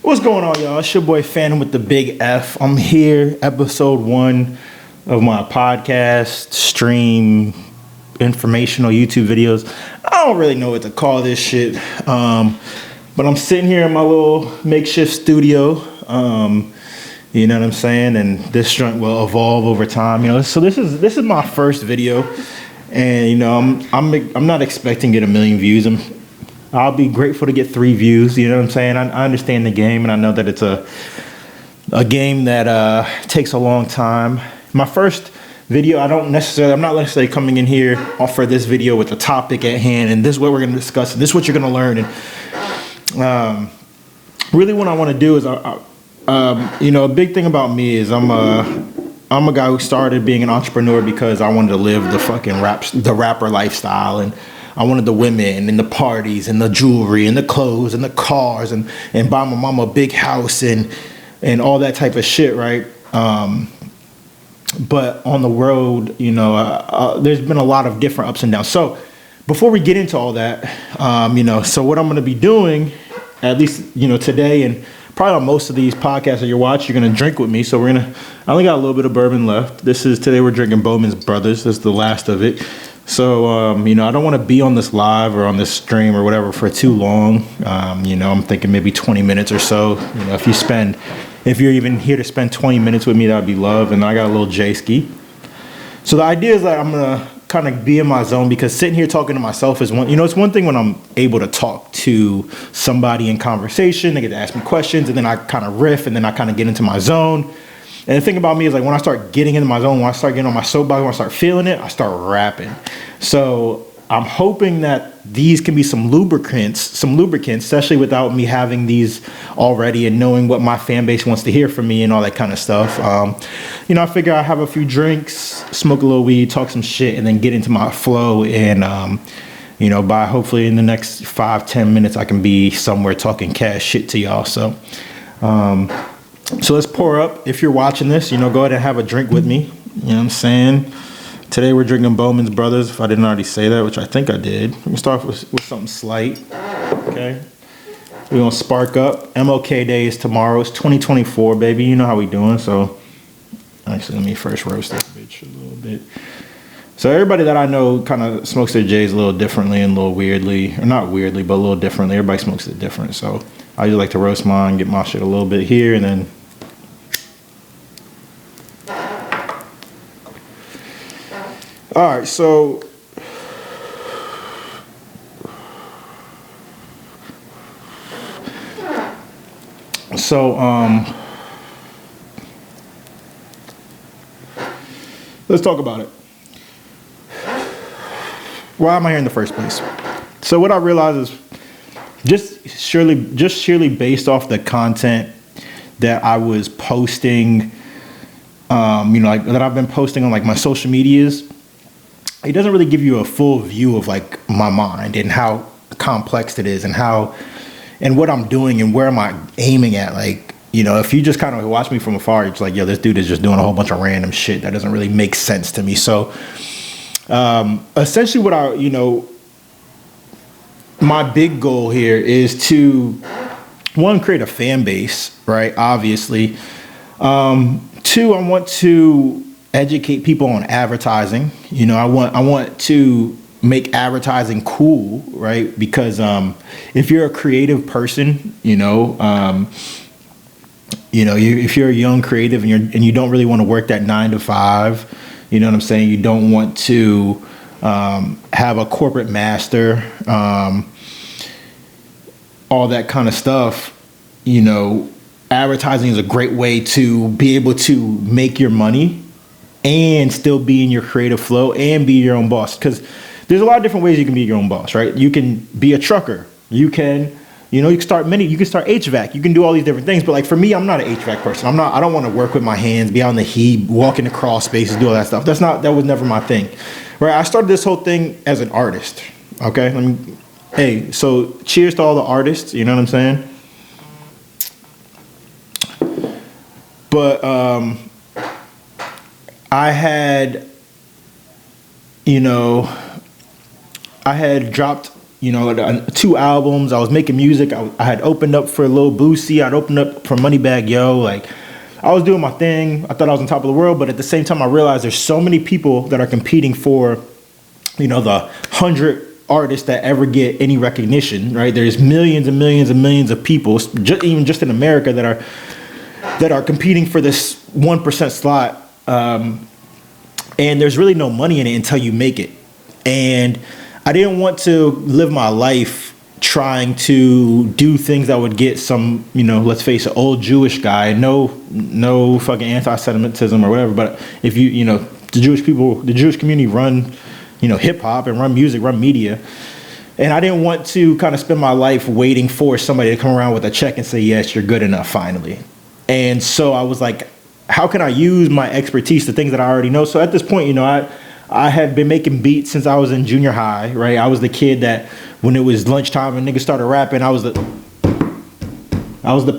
What's going on, y'all? It's your boy Fantom with the big F. I'm here, episode 1 of my podcast, stream, informational YouTube videos. I don't really know what to call this shit. But I'm sitting here in my little makeshift studio. You know what I'm saying? And this joint will evolve over time. You know, so this is my first video, and you know, I'm not expecting to get 1 million views. I'll be grateful to get 3 views. You know what I'm saying? I understand the game, and I know that it's a game that takes a long time. My first video, I'm not necessarily coming in here for this video with the topic at hand, and this is what we're going to discuss, and this is what you're going to learn. And really, what I want to do is, you know, a big thing about me is I'm a guy who started being an entrepreneur because I wanted to live the rapper lifestyle, and I wanted the women and the parties and the jewelry and the clothes and the cars and buy my mama a big house and all that type of shit, right? But on the road, you know, there's been a lot of different ups and downs. So before we get into all that, you know, so what I'm going to be doing, at least, you know, today and probably on most of these podcasts that you're watching, you're going to drink with me. So I only got a little bit of bourbon left. Today we're drinking Bowman's Brothers. This is the last of it. So, you know, I don't want to be on this live or on this stream or whatever for too long. You know, I'm thinking maybe 20 minutes or so. You know, if you're even here to spend 20 minutes with me, that would be love. And I got a little J-ski. So the idea is that I'm going to kind of be in my zone, because sitting here talking to myself is one, you know, it's one thing when I'm able to talk to somebody in conversation, they get to ask me questions, and then I kind of riff, and then I kind of get into my zone. And the thing about me is, like, when I start getting into my zone, when I start getting on my soapbox, when I start feeling it, I start rapping. So I'm hoping that these can be some lubricants, especially without me having these already and knowing what my fan base wants to hear from me and all that kind of stuff. You know, I figure I have a few drinks, smoke a little weed, talk some shit, and then get into my flow. And, you know, by hopefully in the next 5-10 minutes, I can be somewhere talking cash shit to y'all. So let's pour up. If you're watching this, you know, go ahead and have a drink with me. You know what I'm saying? Today we're drinking Bowman's Brothers, if I didn't already say that, which I think I did. We're going to start with something slight. Okay. We're going to spark up. MLK Day is tomorrow. It's 2024, baby. You know how we doing. So actually, let me first roast this bitch a little bit. So everybody that I know kind of smokes their J's a little differently and a little weirdly. Or not weirdly, but a little differently. Everybody smokes it different. So I just like to roast mine, get my shit a little bit here, and then all right, so let's talk about it. Why am I here in the first place? So what I realize is just surely based off the content that I was posting, you know, like that I've been posting on like my social medias, it doesn't really give you a full view of like my mind and how complex it is and what I'm doing and where am I aiming at. Like, you know, if you just kind of watch me from afar, it's like, yo, this dude is just doing a whole bunch of random shit that doesn't really make sense to me. So essentially what you know, my big goal here is to, one, create a fan base, right? Obviously. 2, I want to educate people on advertising. You know, I want to make advertising cool, right? Because if you're a creative person, you know, if you're a young creative and you don't really want to work that 9 to 5, you know what I'm saying? You don't want to have a corporate master, all that kind of stuff. You know, advertising is a great way to be able to make your money and still be in your creative flow and be your own boss. Because there's a lot of different ways you can be your own boss, right? You can be a trucker. You can, you know, you can start HVAC. You can do all these different things. But like for me, I'm not an HVAC person. I don't want to work with my hands, be out in the heat, walk in the crawl spaces, do all that stuff. That was never my thing, right? I started this whole thing as an artist. Okay. Hey, so cheers to all the artists. You know what I'm saying? But, I had dropped, 2 albums. I was making music. I had opened up for Lil Boosie. I'd opened up for Moneybagg Yo. Like, I was doing my thing. I thought I was on top of the world, but at the same time, I realized there's so many people that are competing for, the 100 artists that ever get any recognition, right? There's millions and millions and millions of people, even just in America, that are competing for this 1% slot. And there's really no money in it until you make it. And I didn't want to live my life trying to do things that would get some, let's face it, old Jewish guy, no fucking anti-Semitism or whatever. But if the Jewish community run, hip hop and run music, run media. And I didn't want to kind of spend my life waiting for somebody to come around with a check and say, yes, you're good enough finally. And so I was like, how can I use my expertise, the things that I already know? So at this point, I had been making beats since I was in junior high, right? I was the kid that when it was lunchtime and niggas started rapping, I was the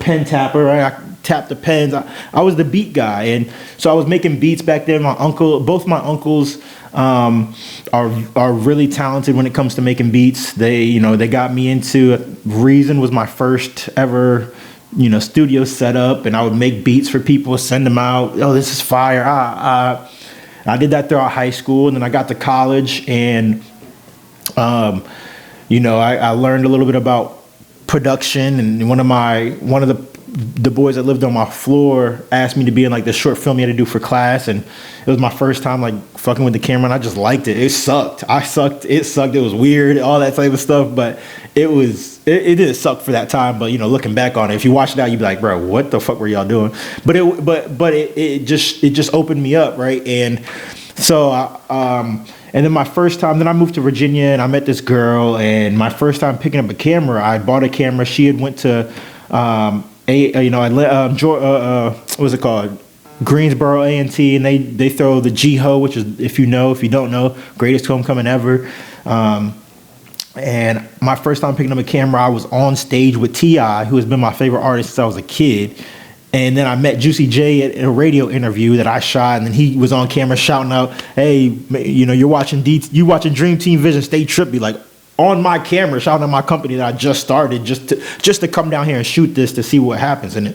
pen tapper, right? I tapped the pens. I was the beat guy. And so I was making beats back then. Both my uncles are really talented when it comes to making beats. They got me into Reason was my first ever studio setup, and I would make beats for people, send them out. Oh, this is fire. I did that throughout high school, and then I got to college, and I learned a little bit about production. And one of the boys that lived on my floor asked me to be in like this short film he had to do for class, and it was my first time like fucking with the camera, and I just liked it. It sucked. It sucked. It was weird, all that type of stuff, but it didn't suck for that time. But looking back on it, if you watch it now, you'd be like, bro, what the fuck were y'all doing? But it just opened me up, right? And so and then my first time, then I moved to Virginia, and I met this girl, and my first time picking up a camera, I bought a camera. She had went to what was it called? Greensboro A&T, and they throw the GHO, which is, if you don't know, greatest homecoming ever. And my first time picking up a camera, I was on stage with T.I., who has been my favorite artist since I was a kid. And then I met Juicy J at a radio interview that I shot, and then he was on camera shouting out, "Hey, you're watching Dream Team Vision, stay trippy," like on my camera, shouting at my company that I just started, just to come down here and shoot this to see what happens. And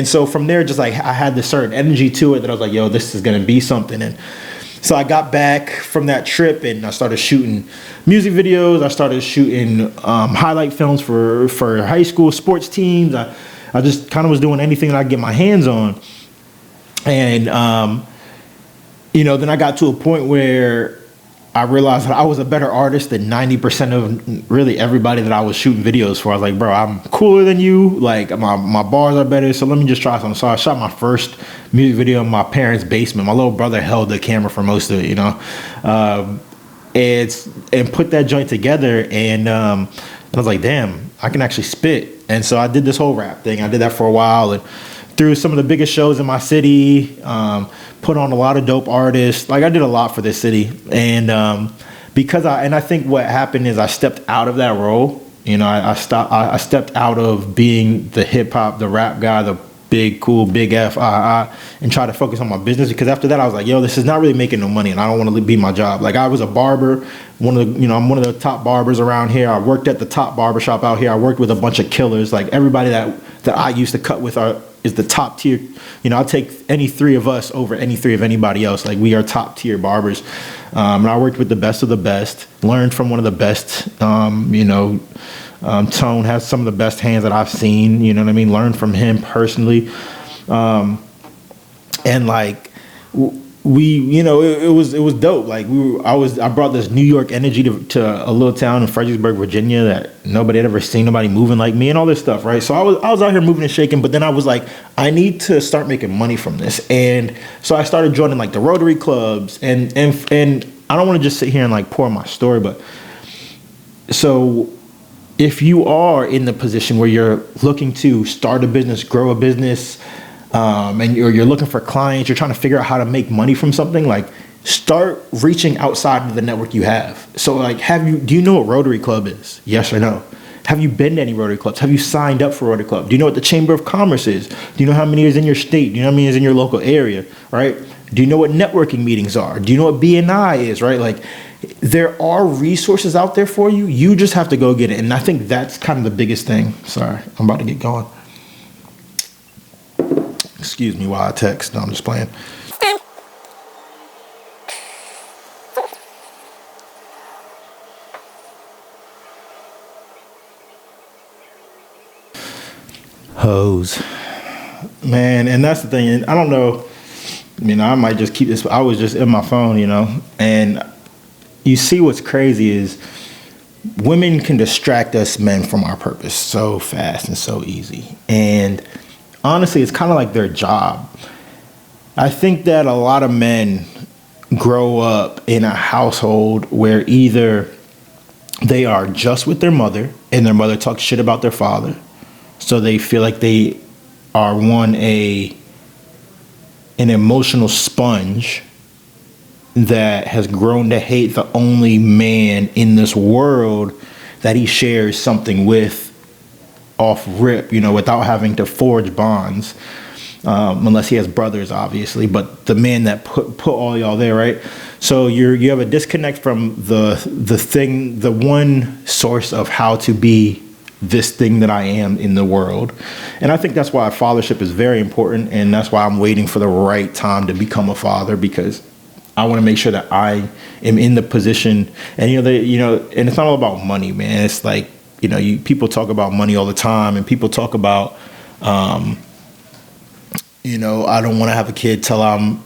so from there, just like I had this certain energy to it that I was like, yo, this is gonna be something. And so I got back from that trip, and I started shooting music videos. I started shooting highlight films for high school sports teams. I just kind of was doing anything that I could get my hands on. And, then I got to a point where I realized that I was a better artist than 90% of really everybody that I was shooting videos for. I was like, bro, I'm cooler than you. Like, my bars are better, so let me just try something. So I shot my first music video in my parents' basement. My little brother held the camera for most of it, and put that joint together. And I was like, damn, I can actually spit. And so I did this whole rap thing. I did that for a while, and through some of the biggest shows in my city, put on a lot of dope artists. Like, I did a lot for this city. And I think what happened is I stepped out of that role. I stepped out of being the hip hop, the rap guy, the big, cool, big F, and try to focus on my business. Because after that, I was like, yo, this is not really making no money, and I don't want to be my job. Like, I was a barber, I'm one of the top barbers around here. I worked at the top barber shop out here. I worked with a bunch of killers. Like, everybody that I used to cut with is the top tier. I'll take any three of us over any three of anybody else. Like, we are top tier barbers. And I worked with the best of the best, learned from one of the best. Tone has some of the best hands that I've seen, learned from him personally. And like, it was dope. Like, I brought this New York energy to a little town in Fredericksburg, Virginia, that nobody had ever seen, nobody moving like me and all this stuff, right? So I was out here moving and shaking, but then I was like, I need to start making money from this. And so I started joining like the Rotary clubs, and I don't want to just sit here and like pour my story, but so if you are in the position where you're looking to start a business, grow a business, and you're looking for clients, you're trying to figure out how to make money from something, like, start reaching outside of the network you have. So like, do you know what Rotary Club is? Yes or no? Have you been to any Rotary Clubs? Have you signed up for Rotary Club? Do you know what the Chamber of Commerce is? Do you know how many is in your state? Do you know how many is in your local area, right? Do you know what networking meetings are? Do you know what BNI is, right? Like, there are resources out there for you. You just have to go get it. And I think that's kind of the biggest thing. Sorry, I'm about to get going. Excuse me while I text. No, I'm just playing. Hoes. Man, and that's the thing. And I don't know. I might just keep this. I was just in my phone, and you see what's crazy is women can distract us men from our purpose so fast and so easy. And honestly, it's kind of like their job. I think that a lot of men grow up in a household where either they are just with their mother and their mother talks shit about their father. So they feel like they are an emotional sponge that has grown to hate the only man in this world that he shares something with off rip, without having to forge bonds, unless he has brothers, obviously. But the man that put all y'all there, right? So you have a disconnect from the one source of how to be this thing that I am in the world. And I think that's why fathership is very important, and that's why I'm waiting for the right time to become a father, because I want to make sure that I am in the position. And and it's not all about money, man. It's like, people talk about money all the time, and people talk about I don't want to have a kid till I'm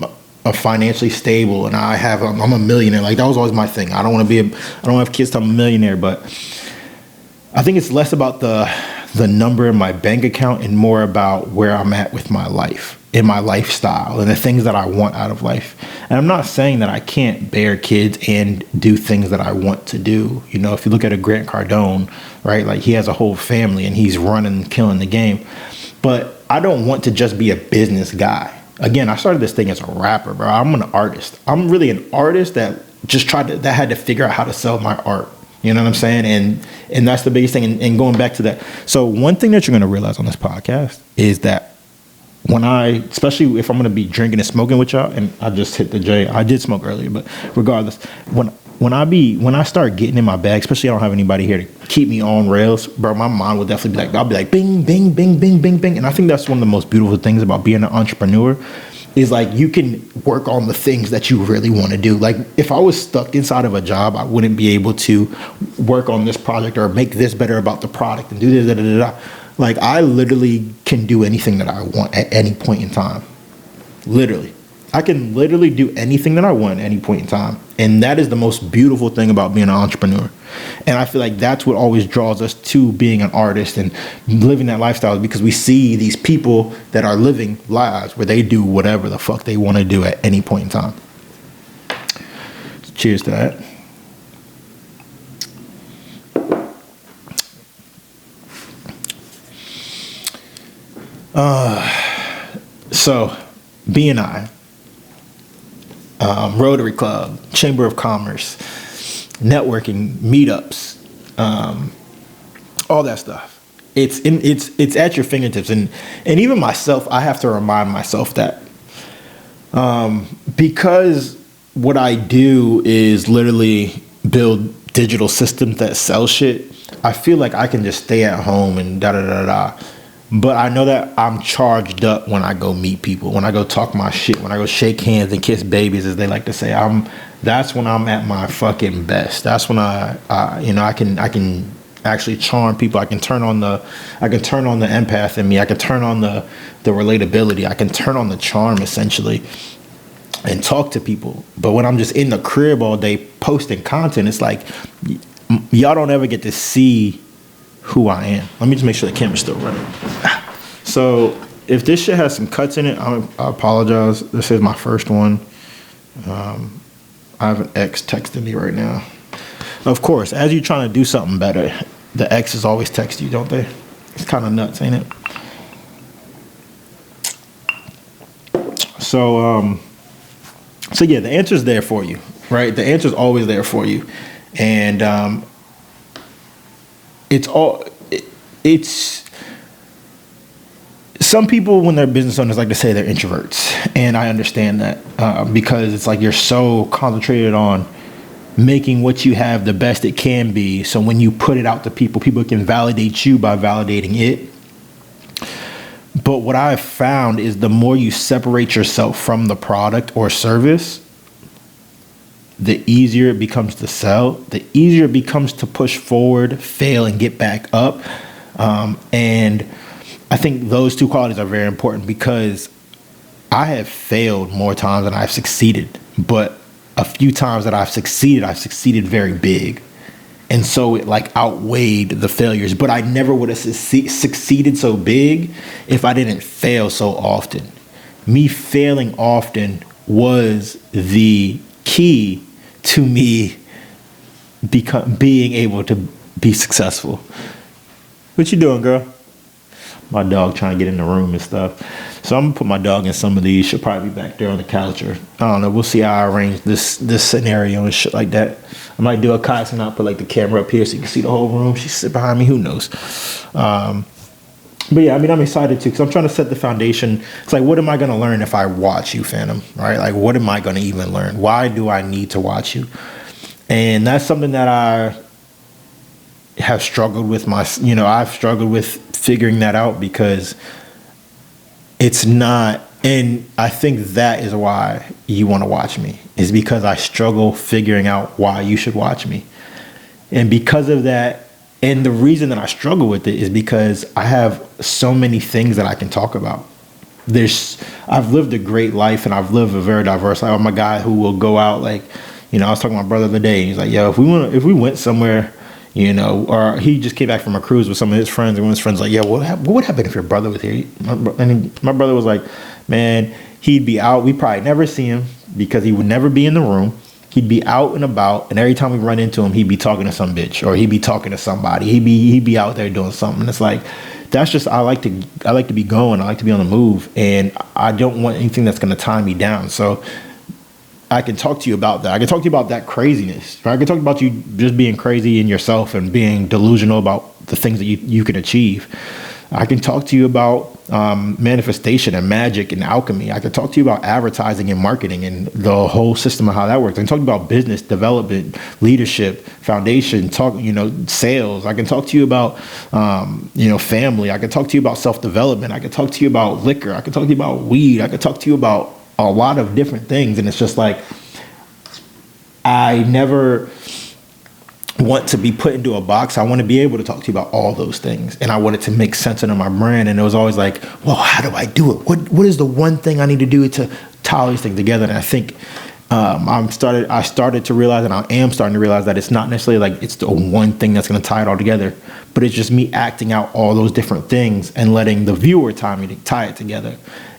financially stable and I'm a millionaire. Like, that was always my thing. I don't have kids till I'm a millionaire. But I think it's less about the number in my bank account and more about where I'm at with my life, in my lifestyle, and the things that I want out of life. And I'm not saying that I can't bear kids and do things that I want to do. If you look at a Grant Cardone, right, like, he has a whole family and he's running, killing the game. But I don't want to just be a business guy. Again, I started this thing as a rapper, bro. I'm an artist. I'm really an artist that had to figure out how to sell my art. You know what I'm saying? And that's the biggest thing. And going back to that. So one thing that you're going to realize on this podcast is that especially if I'm going to be drinking and smoking with y'all, and I just hit the J. I did smoke earlier, but regardless, when I start getting in my bag, especially I don't have anybody here to keep me on rails, bro, my mind will definitely be like, I'll be like, bing, bing, bing, bing, bing, bing. And I think that's one of the most beautiful things about being an entrepreneur is, like, you can work on the things that you really want to do. Like, if I was stuck inside of a job, I wouldn't be able to work on this project or make this better about the product and do this, da, da, da, da. Like, I literally can do anything that I want at any point in time. Literally. I can literally do anything that I want at any point in time. And that is the most beautiful thing about being an entrepreneur. And I feel like that's what always draws us to being an artist and living that lifestyle, because we see these people that are living lives where they do whatever the fuck they want to do at any point in time. Cheers to that. So, B&I, Rotary Club, Chamber of Commerce, networking, meetups, all that stuff. It's at your fingertips, and even myself, I have to remind myself that, because what I do is literally build digital systems that sell shit. I feel like I can just stay at home and da da da da. But I know that I'm charged up when I go meet people, when I go talk my shit, when I go shake hands and kiss babies, as they like to say. That's when I'm at my fucking best. That's when I can actually charm people. I can turn on the empath in me. I can turn on the relatability. I can turn on the charm, essentially, and talk to people. But when I'm just in the crib all day posting content, it's like y'all don't ever get to see who I am. Let me just make sure the camera's still running. So if this shit has some cuts in it, I apologize. This is my first one. I have an ex texting me right now. Of course, as you're trying to do something better, the exes always text you, don't they? It's kind of nuts, ain't it? So yeah, the answer's there for you, right? The answer's always there for you. And it's some people, when they're business owners, like to say they're introverts, and I understand that, because it's like you're so concentrated on making what you have the best it can be. So when you put it out to people, people can validate you by validating it. But what I've found is the more you separate yourself from the product or service, the easier it becomes to sell, the easier it becomes to push forward, fail, and get back up. And I think those two qualities are very important, because I have failed more times than I've succeeded. But a few times that I've succeeded very big. And so it like outweighed the failures. But I never would have succeeded so big if I didn't fail so often. Me failing often was the key to me being able to be successful. What you doing, girl? My dog trying to get in the room and stuff. So I'm gonna put my dog in some of these. She'll probably be back there on the couch, or I don't know. We'll see how I arrange this scenario and shit like that. I might do a cot and I'll put like the camera up here so you can see the whole room. She sit behind me. Who knows? But yeah, I mean, I'm excited too, because I'm trying to set the foundation. It's like, what am I going to learn if I watch you, Fantom? Right? Like, what am I going to even learn? Why do I need to watch you? And that's something that I have struggled with. I've struggled with figuring that out, because it's not. And I think that is why you want to watch me, is because I struggle figuring out why you should watch me. And because of that, and the reason that I struggle with it is because I have so many things that I can talk about. I've lived a great life, and I've lived a very diverse life. I'm a guy who will go out, like, I was talking to my brother the other day. He's like, yo, if we went somewhere, or he just came back from a cruise with some of his friends, and one of his friends was like, yeah, what would happen if your brother was here? And my brother was like, man, he'd be out. We'd probably never see him, because he would never be in the room. He'd be out and about, and every time we run into him, he'd be talking to some bitch, or he'd be talking to somebody. He'd be out there doing something. And it's like, that's just, I like to be going. I like to be on the move, and I don't want anything that's going to tie me down. So I can talk to you about that. I can talk to you about that craziness. Right? I can talk about you just being crazy in yourself and being delusional about the things that you can achieve. I can talk to you about manifestation and magic and alchemy. I can talk to you about advertising and marketing and the whole system of how that works. I can talk about business development, leadership, foundation, sales. I can talk to you about, family. I can talk to you about self-development. I can talk to you about liquor. I can talk to you about weed. I can talk to you about a lot of different things. And it's just like, I never want to be put into a box. I want to be able to talk to you about all those things, and I want it to make sense into my brain. And it was always like, well, how do I do it? What is the one thing I need to do to tie all these things together? And I think I started to realize, and I am starting to realize, that it's not necessarily like it's the one thing that's going to tie it all together, but it's just me acting out all those different things and letting the viewer tie it together.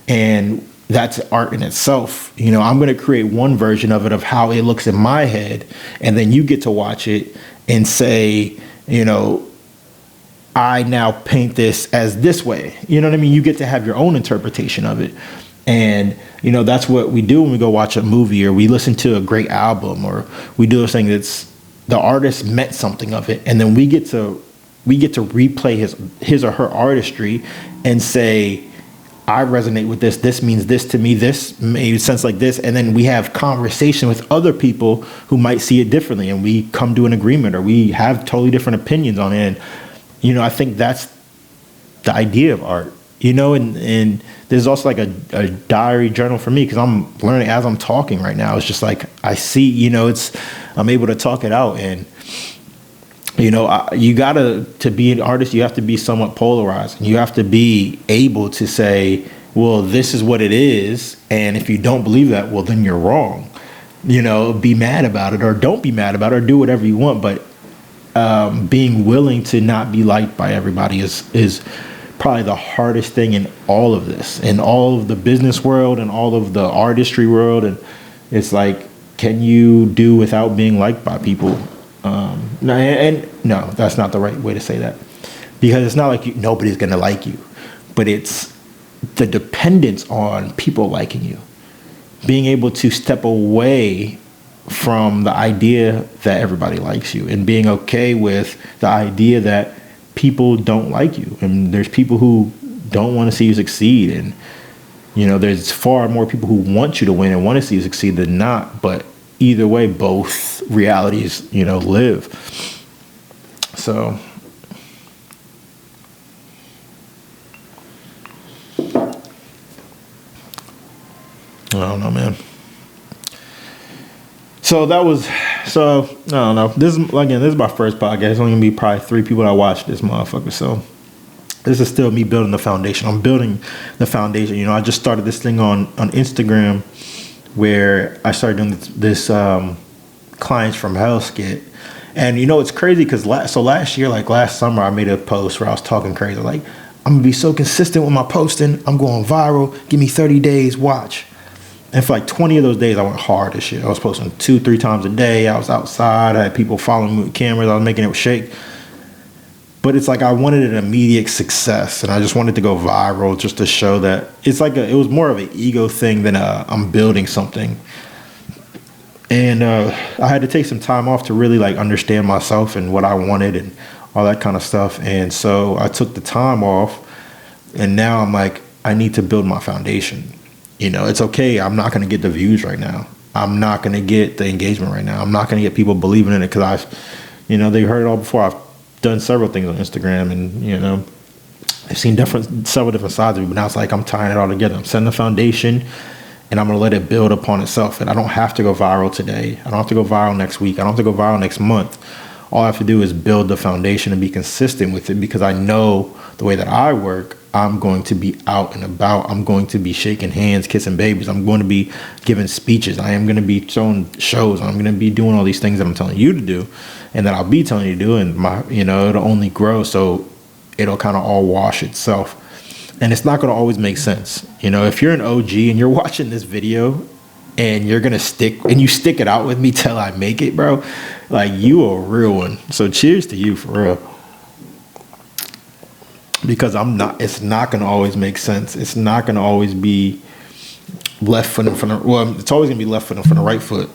And that's art in itself. I'm going to create one version of it, of how it looks in my head, and then you get to watch it and say, I now paint this as this way. You know what I mean? You get to have your own interpretation of it. And, that's what we do when we go watch a movie, or we listen to a great album, or we do a thing that's, the artist meant something of it. And then we get to replay his or her artistry and say, I resonate with this. This means this to me. This made sense like this. And then we have conversation with other people who might see it differently, and we come to an agreement, or we have totally different opinions on it. And, I think that's the idea of art, and there's also like a diary journal for me, because I'm learning as I'm talking right now. It's just like, I see, I'm able to talk it out. And, you gotta, to be an artist, you have to be somewhat polarized, and you have to be able to say, well, this is what it is. And if you don't believe that, well, then you're wrong. Be mad about it, or don't be mad about it, or do whatever you want. But being willing to not be liked by everybody is probably the hardest thing in all of this, in all of the business world and all of the artistry world. And it's like, can you do without being liked by people? No, that's not the right way to say that, because it's not like nobody's going to like you, but it's the dependence on people liking you, being able to step away from the idea that everybody likes you, and being okay with the idea that people don't like you, and there's people who don't want to see you succeed, and there's far more people who want you to win and want to see you succeed than not. But either way, both realities, live. So I don't know, man. So I don't know. This is my first podcast. There's only gonna be probably 3 people that watch this motherfucker. So this is still me building the foundation. I'm building the foundation. I just started this thing on Instagram where I started doing this clients from hell skit. And it's crazy because last year, like last summer, I made a post where I was talking crazy. Like, I'm gonna be so consistent with my posting. I'm going viral. Give me 30 days, watch. And for like 20 of those days, I went hard as shit. I was posting 2-3 times a day. I was outside. I had people following me with cameras. I was making it shake. But it's like I wanted an immediate success, and I just wanted to go viral just to show that it's like it was more of an ego thing than I'm building something. And I had to take some time off to really like understand myself and what I wanted and all that kind of stuff. And so I took the time off, and now I'm like, I need to build my foundation. It's okay. I'm not going to get the views right now. I'm not going to get the engagement right now. I'm not going to get people believing in it because they've heard it all before. I've done several things on Instagram, and I've seen several different sides of it. But now it's like I'm tying it all together. I'm setting the foundation, and I'm going to let it build upon itself. And I don't have to go viral today. I don't have to go viral next week. I don't have to go viral next month. All I have to do is build the foundation and be consistent with it, because I know the way that I work, I'm going to be out and about. I'm going to be shaking hands, kissing babies. I'm going to be giving speeches. I am going to be showing shows. I'm going to be doing all these things that I'm telling you to do, and that I'll be telling you to do. And it'll only grow. So it'll kind of all wash itself. And it's not going to always make sense. If you're an OG and you're watching this video and you're going to stick it out with me till I make it, bro, like, you a real one. So cheers to you, for real. Because it's not going to always make sense. It's not going to always be left foot in front of, well, it's always going to be left foot in front of right foot.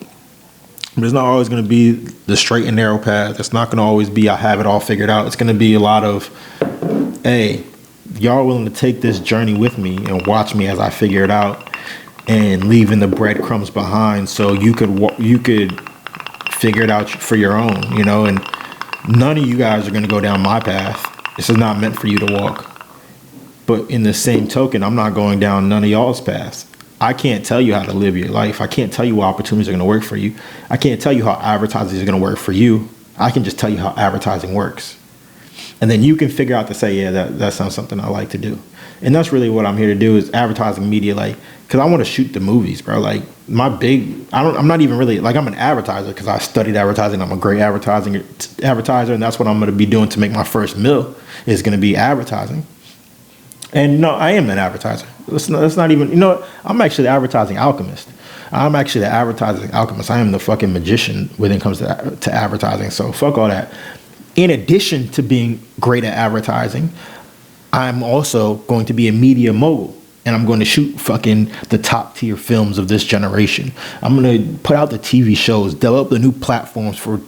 But it's not always going to be the straight and narrow path. It's not going to always be, I have it all figured out. It's going to be a lot of, hey, y'all willing to take this journey with me and watch me as I figure it out, and leaving the breadcrumbs behind so you could figure it out for your own, and none of you guys are going to go down my path. This is not meant for you to walk. But in the same token, I'm not going down none of y'all's paths. I can't tell you how to live your life. I can't tell you what opportunities are going to work for you. I can't tell you how advertising is going to work for you. I can just tell you how advertising works. And then you can figure out to say, yeah, that sounds something I like to do. And that's really what I'm here to do, is advertising media, like, because I want to shoot the movies, bro. Like, I'm not even really, like, I'm an advertiser because I studied advertising. I'm a great advertiser, and that's what I'm going to be doing to make my first meal, is going to be advertising. And no, I am an advertiser. Let's not even, I'm actually the advertising alchemist. I'm actually the advertising alchemist. I am the fucking magician when it comes to advertising. So fuck all that. In addition to being great at advertising, I'm also going to be a media mogul, and I'm going to shoot fucking the top tier films of this generation. I'm going to put out the TV shows, develop the new platforms for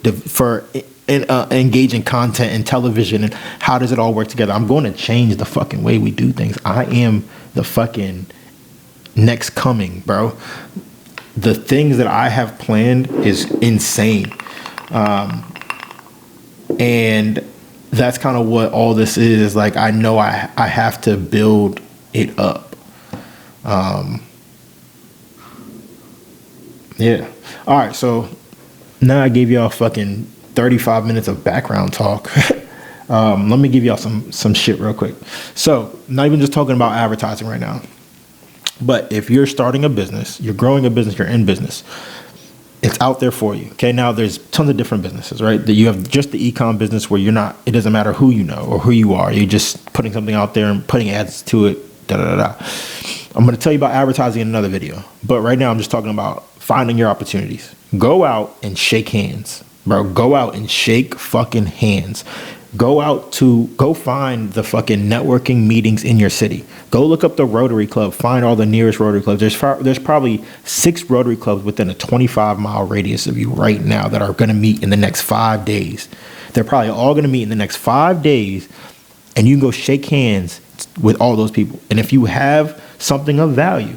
engaging content and television, and how does it all work together. I'm going to change the fucking way we do things. I am the fucking next coming, bro. The things that I have planned is insane. And that's kind of what all this is. Like, I know I have to build it up. Yeah. All right. So now I gave y'all fucking 35 minutes of background talk. Let me give y'all some shit real quick. So, not even just talking about advertising right now, but if you're starting a business, you're growing a business, you're in business, it's out there for you. Okay, now there's tons of different businesses, right? That you have just the e-com business where it doesn't matter who you know or who you are. You're just putting something out there and putting ads to it. Da da da. I'm going to tell you about advertising in another video, but right now I'm just talking about finding your opportunities. Go out and shake hands, bro. Go out and shake fucking hands. Go find the fucking networking meetings in your city. Go look up the Rotary Club. Find all the nearest Rotary Clubs. There's probably 6 Rotary Clubs within a 25-mile radius of you right now that are going to meet in the next 5 days. They're probably all going to meet in the next 5 days, and you can go shake hands with all those people. And if you have something of value,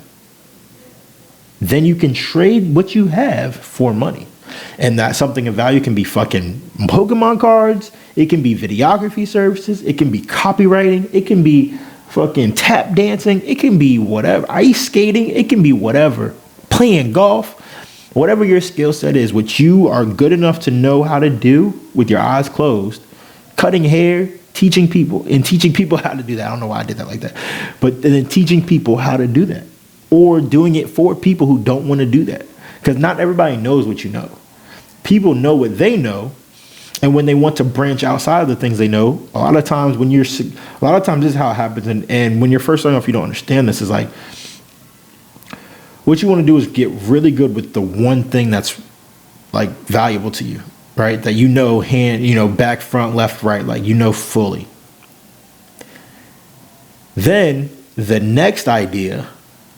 then you can trade what you have for money. And that something of value can be fucking Pokemon cards. It can be videography services. It can be copywriting. It can be fucking tap dancing. It can be whatever. Ice skating. It can be whatever. Playing golf. Whatever your skill set is, what you are good enough to know how to do with your eyes closed. Cutting hair, teaching people how to do that. I don't know why I did that like that. But then teaching people how to do that. Or doing it for people who don't want to do that. Because not everybody knows what you know. People know what they know, and when they want to branch outside of the things they know, a lot of times this is how it happens. And when you're first starting off, you don't understand this. Is like, what you want to do is get really good with the one thing that's like valuable to you, right? That you know, back, front, left, right, like you know fully. Then the next idea,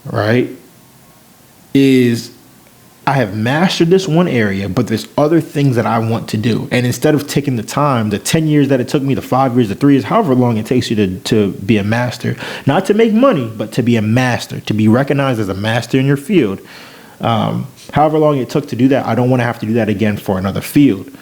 right, is I have mastered this one area, but there's other things that I want to do. And instead of taking the time, the 10 years that it took me, the 5 years, the 3 years, however long it takes you to be a master, not to make money, but to be a master, to be recognized as a master in your field. However long it took to do that, I don't want to have to do that again for another field.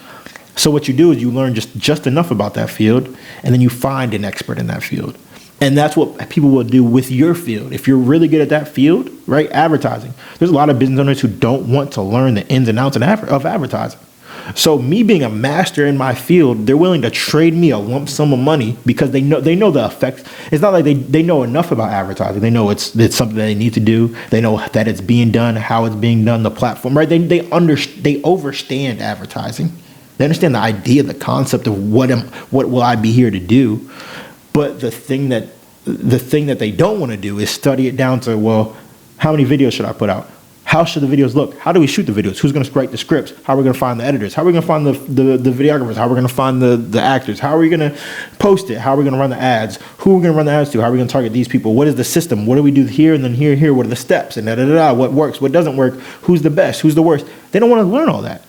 So what you do is you learn just enough about that field, and then you find an expert in that field. And that's what people will do with your field. If you're really good at that field, right? Advertising. There's a lot of business owners who don't want to learn the ins and outs of advertising. So me being a master in my field, they're willing to trade me a lump sum of money because they know the effects. It's not like they know enough about advertising. They know it's something that they need to do. They know that it's being done, how it's being done, the platform, right? They understand advertising. They understand the idea, the concept of what will I be here to do. But the thing that they don't want to do is study it down to, well, how many videos should I put out? How should the videos look? How do we shoot the videos? Who's going to write the scripts? How are we going to find the editors? How are we going to find the videographers? How are we going to find the actors? How are we going to post it? How are we going to run the ads? Who are we going to run the ads to? How are we going to target these people? What is the system? What do we do here and then here? What are the steps? And da-da-da-da. What works? What doesn't work? Who's the best? Who's the worst? They don't want to learn all that.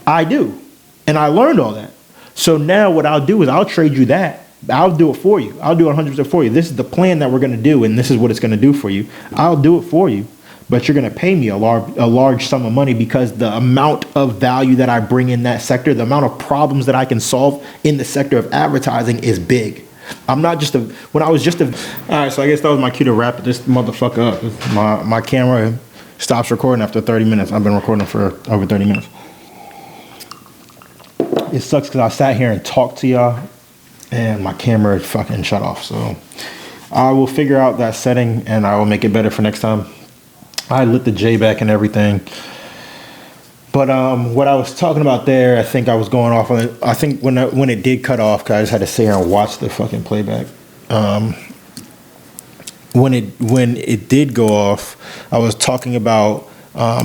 I do. And I learned all that. So now what I'll do is I'll trade you that. I'll do it for you. I'll do it 100% for you. This is the plan that we're going to do, and this is what it's going to do for you. I'll do it for you, but you're going to pay me a large sum of money because the amount of value that I bring in that sector, the amount of problems that I can solve in the sector of advertising is big. I'm not just all right, so I guess that was my cue to wrap this motherfucker up. My camera stops recording after 30 minutes. I've been recording for over 30 minutes. It sucks because I sat here and talked to y'all, and my camera fucking shut off. So I will figure out that setting and I will make it better for next time. I lit the J back and everything. But what I was talking about there, I think I was going off on it. I think when it did cut off, cause I just had to sit here and watch the fucking playback. When it did go off, I was talking about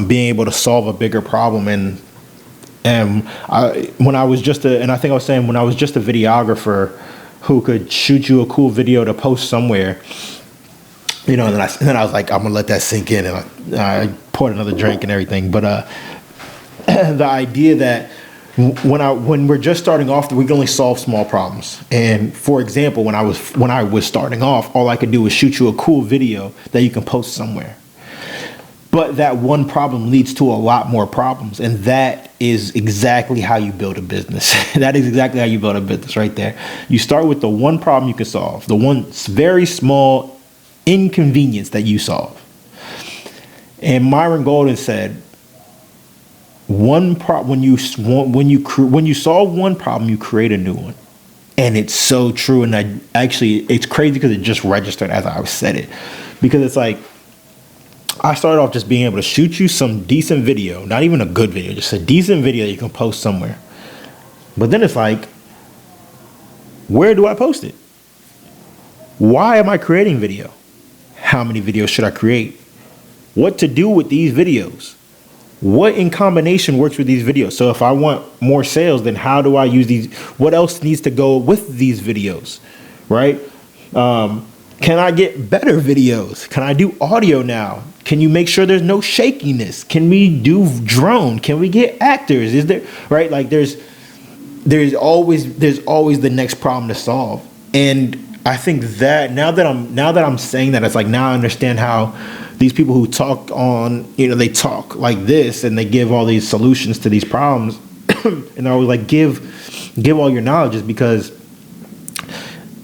being able to solve a bigger problem. And when I was just a videographer who could shoot you a cool video to post somewhere, and then I was like, I'm gonna let that sink in, and I poured another drink and everything. But the idea that when we're just starting off, we can only solve small problems. And for example, when I was starting off, all I could do was shoot you a cool video that you can post somewhere. But that one problem leads to a lot more problems. And that is exactly how you build a business. That is exactly how you build a business right there. You start with the one problem you can solve, the one very small inconvenience that you solve. And Myron Golden said, when you solve one problem, you create a new one. And it's so true. And it's crazy because it just registered as I said it. Because it's like, I started off just being able to shoot you some decent video, not even a good video, just a decent video that you can post somewhere. But then it's like, where do I post it? Why am I creating video? How many videos should I create? What to do with these videos? What in combination works with these videos? So if I want more sales, then how do I use these? What else needs to go with these videos, right? Can I get better videos? Can I do audio now? Can you make sure there's no shakiness? Can we do drone? Can we get actors? Is there, right? Like there's always the next problem to solve. And I think that now that I'm saying that, it's like, now I understand how these people who talk on, they talk like this and they give all these solutions to these problems, and they're always like, give all your knowledge, is because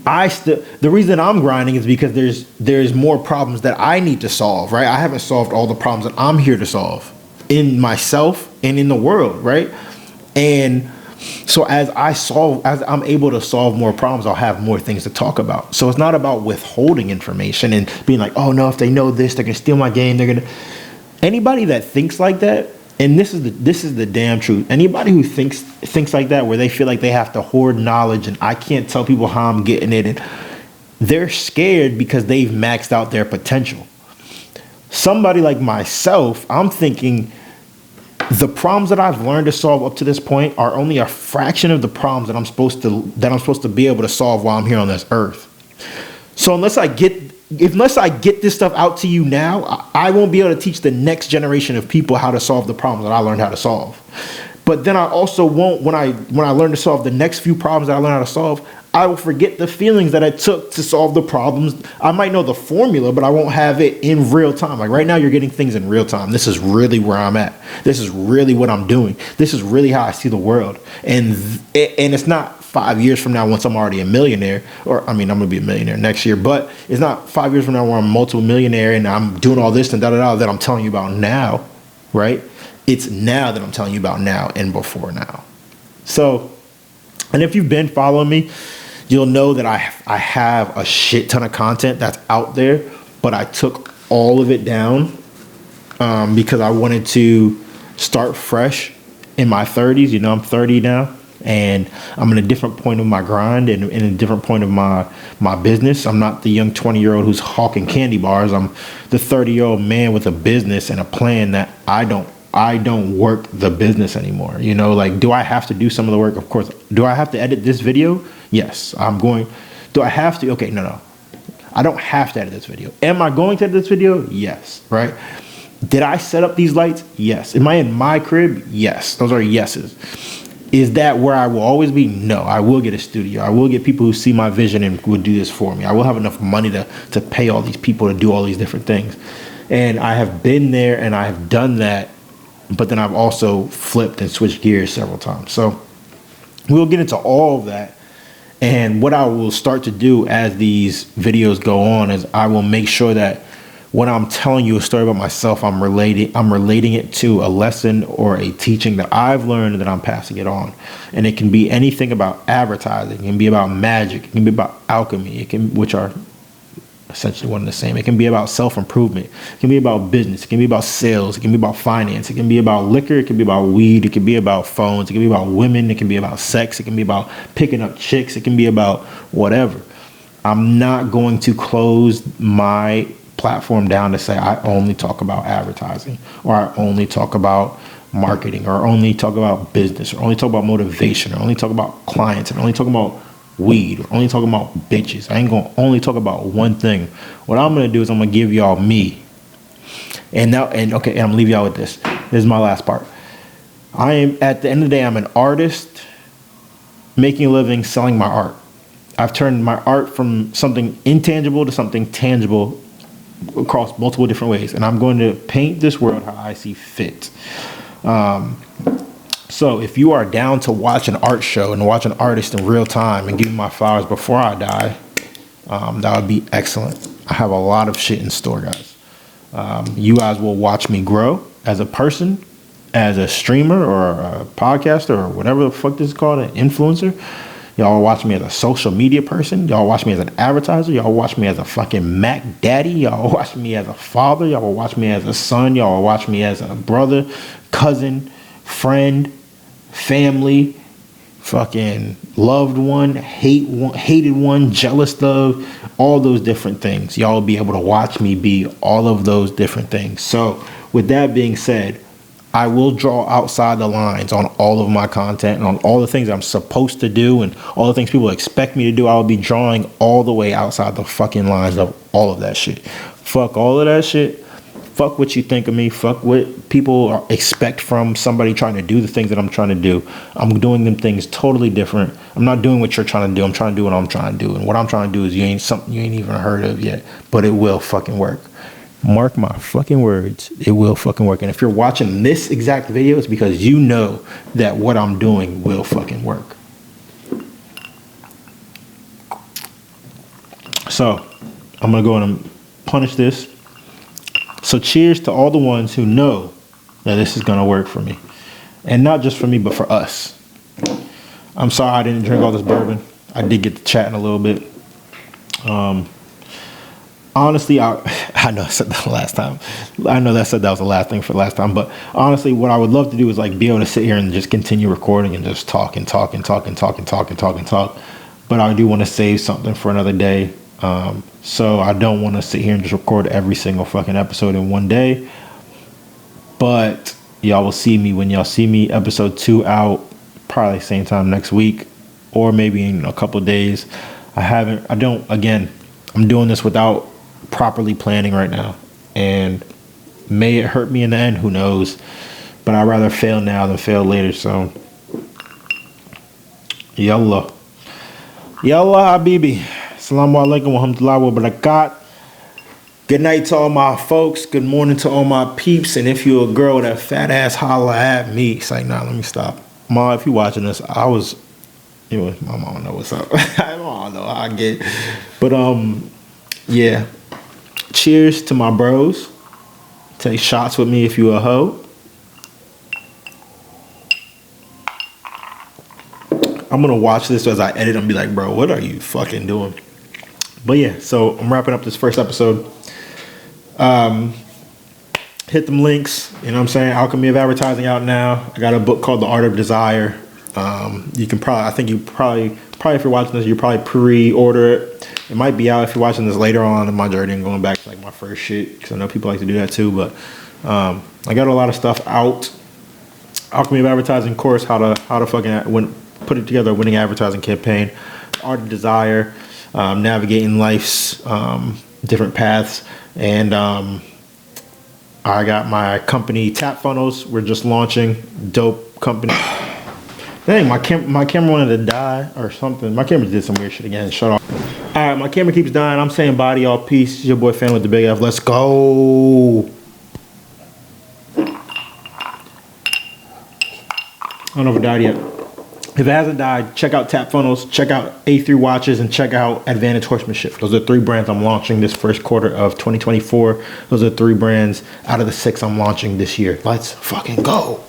the reason I'm grinding is because there's more problems that I need to solve, right? I haven't solved all the problems that I'm here to solve in myself and in the world, right? And so as I'm able to solve more problems, I'll have more things to talk about. So it's not about withholding information and being like, oh no, if they know this, they're gonna steal my game. Anybody that thinks like that, and this is the damn truth. Anybody who thinks like that, where they feel like they have to hoard knowledge and I can't tell people how I'm getting it, and they're scared because they've maxed out their potential. Somebody like myself, I'm thinking, the problems that I've learned to solve up to this point are only a fraction of the problems that I'm supposed to be able to solve while I'm here on this earth. So unless I get this stuff out to you now, I won't be able to teach the next generation of people how to solve the problems that I learned how to solve. But then I also won't, when I learn to solve the next few problems that I learn how to solve, I will forget the feelings that it took to solve the problems. I might know the formula, but I won't have it in real time. Like right now, you're getting things in real time. This is really where I'm at. This is really what I'm doing. This is really how I see the world. And it's not 5 years from now once I'm already a millionaire, or I mean, I'm going to be a millionaire next year, but it's not 5 years from now where I'm a multiple millionaire and I'm doing all this and that I'm telling you about now, right? It's now that I'm telling you about now and before now. So, and if you've been following me, you'll know that I have a shit ton of content that's out there, but I took all of it down because I wanted to start fresh in my 30s. I'm 30 now, and I'm in a different point of my grind and in a different point of my business. I'm not the young 20-year-old who's hawking candy bars. I'm the 30-year-old man with a business and a plan that I don't work the business anymore. Like, do I have to do some of the work? Of course. Do I have to edit this video? Yes, I'm going. Do I have to? Okay, no. I don't have to edit this video. Am I going to edit this video? Yes, right? Did I set up these lights? Yes. Am I in my crib? Yes. Those are yeses. Is that where I will always be? No. I will get a studio. I will get people who see my vision and will do this for me. I will have enough money to pay all these people to do all these different things. And I have been there and I have done that, but then I've also flipped and switched gears several times. So we'll get into all of that. And what I will start to do as these videos go on is I will make sure that when I'm telling you a story about myself, I'm relating it to a lesson or a teaching that I've learned and that I'm passing it on. And it can be anything about advertising. It can be about magic. It can be about alchemy. Which are essentially one and the same. It can be about self-improvement. It can be about business. It can be about sales. It can be about finance. It can be about liquor. It can be about weed. It can be about phones. It can be about women. It can be about sex. It can be about picking up chicks. It can be about whatever. I'm not going to close my platform down to say I only talk about advertising, or I only talk about marketing, or only talk about business, or only talk about motivation, or only talk about clients, and only talk about weed, or only talking about bitches. I ain't gonna only talk about one thing. What I'm gonna do is I'm gonna give y'all me. And I'm gonna leave y'all with this. This is my last part. I am, at the end of the day, I'm an artist making a living selling my art. I've turned my art from something intangible to something tangible across multiple different ways, and I'm going to paint this world how I see fit. So if you are down to watch an art show and watch an artist in real time and give me my flowers before I die, that would be excellent. I have a lot of shit in store, guys. You guys will watch me grow as a person, as a streamer or a podcaster or whatever the fuck this is called, an influencer. Y'all will watch me as a social media person. Y'all watch me as an advertiser. Y'all watch me as a fucking Mac daddy. Y'all watch me as a father. Y'all will watch me as a son. Y'all will watch me as a brother, cousin, friend, family, fucking loved one, hated one, jealous of, all those different things. Y'all will be able to watch me be all of those different things. So with that being said, I will draw outside the lines on all of my content and on all the things I'm supposed to do and all the things people expect me to do. I will be drawing all the way outside the fucking lines of all of that shit. Fuck all of that shit. fuck what you think of me. Fuck what people expect from somebody trying to do the things that I'm trying to do. I'm doing them things totally different. I'm not doing what you're trying to do. I'm trying to do what I'm trying to do. And what I'm trying to do is something you ain't even heard of yet, but it will fucking work. Mark my fucking words. It will fucking work. And if you're watching this exact video, it's because you know that what I'm doing will fucking work. So I'm going to go and punish this. So cheers to all the ones who know that this is going to work for me. And not just for me, but for us. I'm sorry I didn't drink all this bourbon. I did get to chatting a little bit. Honestly, I know I said that last time. I know that said that was the last thing for last time. But honestly, what I would love to do is like be able to sit here and just continue recording and just talk and talk and talk and talk and talk and talk and talk. But I do want to save something for another day. So I don't want to sit here and just record every single fucking episode in one day. But y'all will see me when y'all see me. Episode 2 out probably same time next week or maybe in a couple of days. I'm doing this without properly planning right now, and may it hurt me in the end, who knows, but I'd rather fail now than fail later. So yalla habibi, assalamu alaikum wa rahmatullahi wa barakatuh. Good night to all my folks, good morning to all my peeps, and if you're a girl with that fat ass, holla at me. It's like, nah, let me stop. Ma, if you watching this, my mom don't know what's up. I don't know how I get, but yeah. Cheers to my bros. Take shots with me if you a hoe. I'm gonna watch this as I edit and be like, bro, what are you fucking doing? But yeah, so I'm wrapping up this first episode. Hit them links, you know what I'm saying? Alchemy of Advertising out now. I got a book called The Art of Desire. You can probably if you're watching this, you probably pre-order it. It might be out if you're watching this later on in my journey and going back to like my first shit, because I know people like to do that too. But I got a lot of stuff out. Alchemy of Advertising course, how to fucking put it together, a winning advertising campaign. Art of Desire, navigating life's different paths, and I got my company Tap Funnels. We're just launching. Dope company. Dang, my camera wanted to die or something. My camera did some weird shit again. Shut off. All right, my camera keeps dying. I'm saying bye to y'all. Peace. It's your boy Fan with the big F. Let's go. I don't know if it died yet. If it hasn't died, check out Tap Funnels, check out A3 Watches, and check out Advantage Horsemanship. Those are 3 brands I'm launching this first quarter of 2024. Those are 3 brands out of the 6 I'm launching this year. Let's fucking go.